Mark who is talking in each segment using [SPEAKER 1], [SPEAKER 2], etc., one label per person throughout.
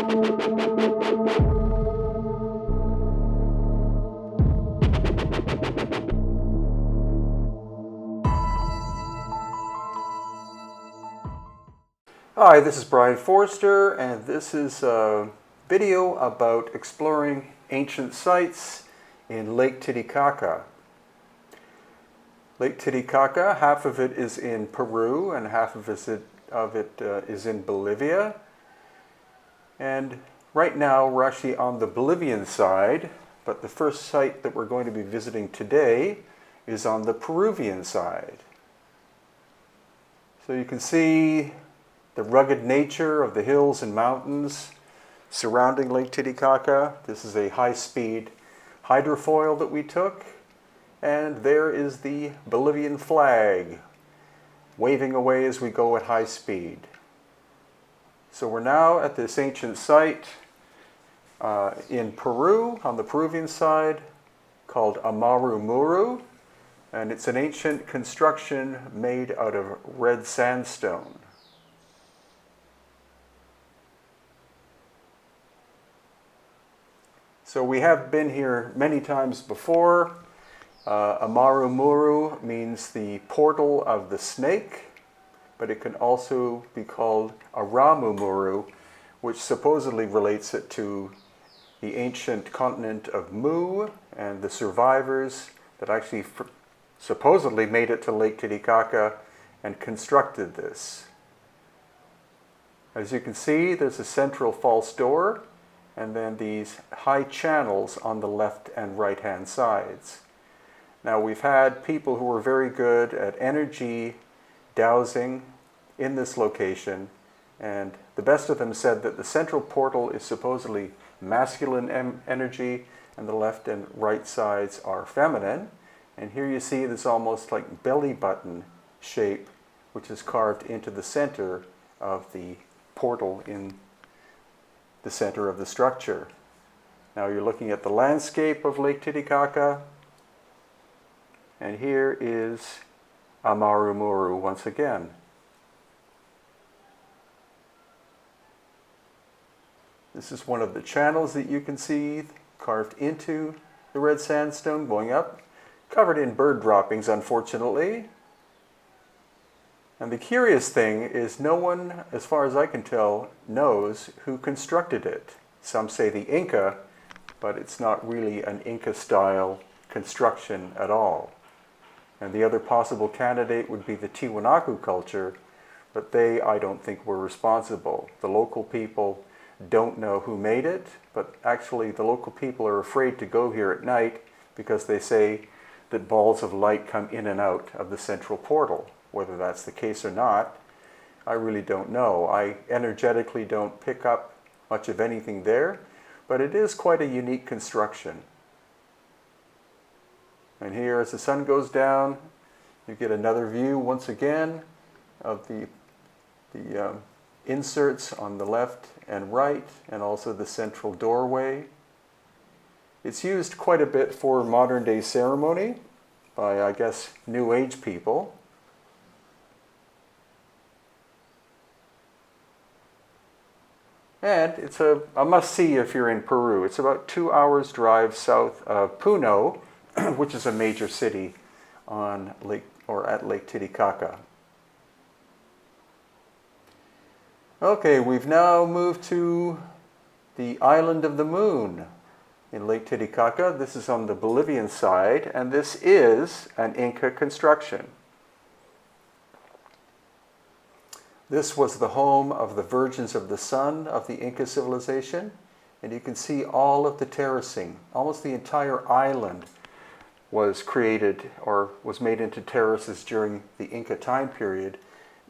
[SPEAKER 1] Hi, this is Brian Forster, and this is a video about exploring ancient sites in Lake Titicaca. Lake Titicaca, half of it is in Peru and half of it is in Bolivia. And right now we're actually on the Bolivian side, but the first site that we're going to be visiting today is on the Peruvian side. So you can see the rugged nature of the hills and mountains surrounding Lake Titicaca. This is a high-speed hydrofoil that we took, and there is the Bolivian flag waving away as we go at high speed. So we're now at this ancient site in Peru, on the Peruvian side, called Amaru Muru, and it's an ancient construction made out of red sandstone. So we have been here many times before. Amaru Muru means the portal of the snake, but it can also be called Amaru Muru, which supposedly relates it to the ancient continent of Mu and the survivors that actually supposedly made it to Lake Titicaca and constructed this. As you can see, there's a central false door, and then these high channels on the left and right hand sides. Now we've had people who were very good at energy dowsing in this location, and the best of them said that the central portal is supposedly masculine energy and the left and right sides are feminine. And here you see this almost like belly button shape, which is carved into the center of the portal in the center of the structure. Now you're looking at the landscape of Lake Titicaca, and here is Amaru Muru once again. This is one of the channels that you can see carved into the red sandstone going up, covered in bird droppings, unfortunately. And the curious thing is no one, as far as I can tell, knows who constructed it. Some say the Inca, but it's not really an Inca-style construction at all. And the other possible candidate would be the Tiwanaku culture, but they, I don't think, were responsible. The local people don't know who made it, but actually the local people are afraid to go here at night because they say that balls of light come in and out of the central portal. Whether that's the case or not, I really don't know. I energetically don't pick up much of anything there, but it is quite a unique construction. And here, as the sun goes down, you get another view once again of the inserts on the left and right, and also the central doorway. It's used quite a bit for modern day ceremony by, I guess, New Age people. And it's a must-see if you're in Peru. It's about 2 hours drive south of Puno, which is a major city on Lake at Lake Titicaca. Okay, we've now moved to the Island of the Moon in Lake Titicaca. This is on the Bolivian side, and this is an Inca construction. This was the home of the Virgins of the Sun of the Inca civilization, and you can see all of the terracing. Almost the entire island was created or was made into terraces during the Inca time period,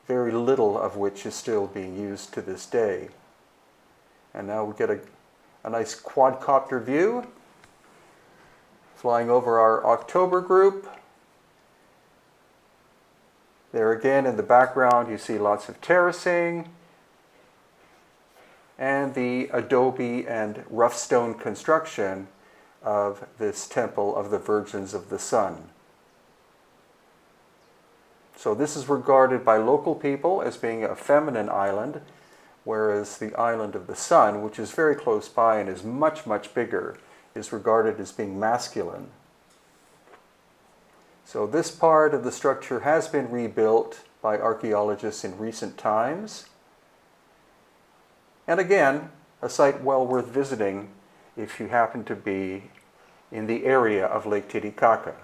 [SPEAKER 1] very little of which is still being used to this day. And now we get a nice quadcopter view flying over our October group. There again in the background you see lots of terracing and the adobe and rough stone construction of this temple of the Virgins of the Sun. So this is regarded by local people as being a feminine island, whereas the island of the sun, which is very close by and is much, much bigger, is regarded as being masculine. So this part of the structure has been rebuilt by archaeologists in recent times. And again, a site well worth visiting if you happen to be in the area of Lake Titicaca.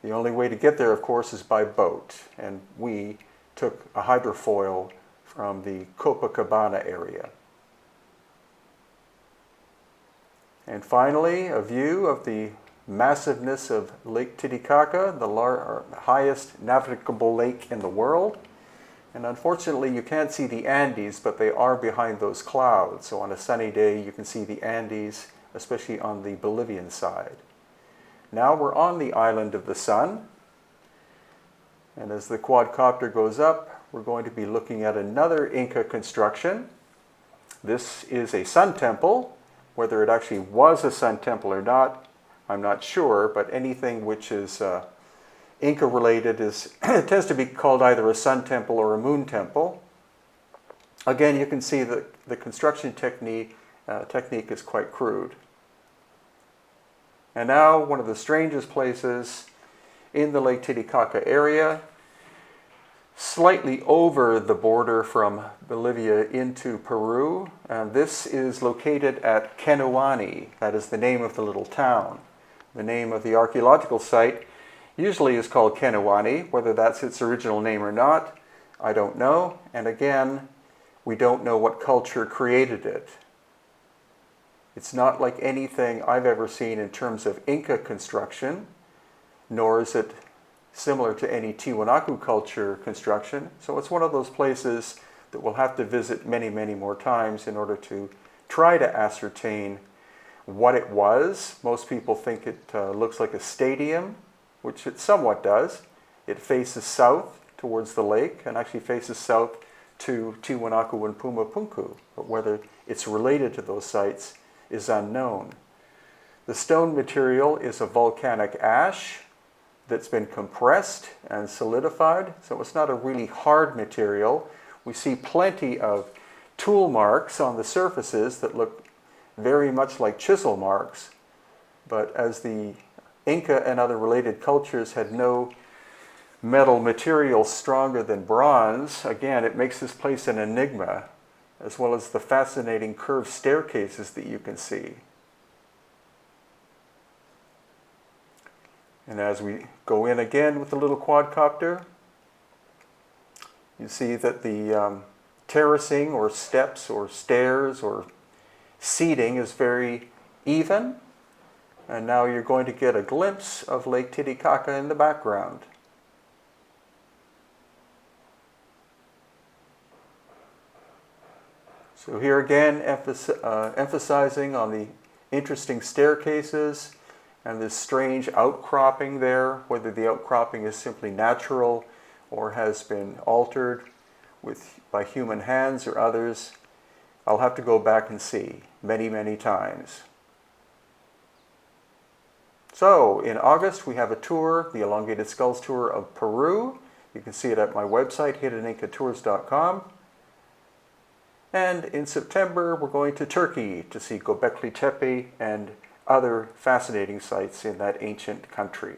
[SPEAKER 1] The only way to get there, of course, is by boat, and we took a hydrofoil from the Copacabana area. And finally, a view of the massiveness of Lake Titicaca, the highest navigable lake in the world. And unfortunately, you can't see the Andes, but they are behind those clouds. So on a sunny day, you can see the Andes, especially on the Bolivian side. Now we're on the island of the sun. And as the quadcopter goes up, we're going to be looking at another Inca construction. This is a sun temple. Whether it actually was a sun temple or not, I'm not sure, but anything which is Inca related it tends to be called either a sun temple or a moon temple. Again, you can see that the construction technique is quite crude. And now one of the strangest places in the Lake Titicaca area, slightly over the border from Bolivia into Peru. And this is located at Kenuani. That is the name of the little town. The name of the archaeological site usually is called Kenuani. Whether that's its original name or not, I don't know. And again, we don't know what culture created it. It's not like anything I've ever seen in terms of Inca construction, nor is it similar to any Tiwanaku culture construction. So it's one of those places that we'll have to visit many, many more times in order to try to ascertain what it was. Most people think it looks like a stadium, which it somewhat does. It faces south towards the lake and actually faces south to Tiwanaku and Pumapunku. But whether it's related to those sites is unknown. The stone material is a volcanic ash that's been compressed and solidified, so it's not a really hard material. We see plenty of tool marks on the surfaces that look very much like chisel marks, but as the Inca and other related cultures had no metal material stronger than bronze, again, it makes this place an enigma, as well as the fascinating curved staircases that you can see. And as we go in again with the little quadcopter, you see that the terracing or steps or stairs or seating is very even. And now you're going to get a glimpse of Lake Titicaca in the background. So here again, emphasizing on the interesting staircases and this strange outcropping there, whether the outcropping is simply natural or has been altered by human hands or others. I'll have to go back and see many, many times. So in August we have a tour, the Elongated Skulls tour of Peru. You can see it at my website, hiddenincatours.com. And in September we're going to Turkey to see Göbekli Tepe and other fascinating sites in that ancient country.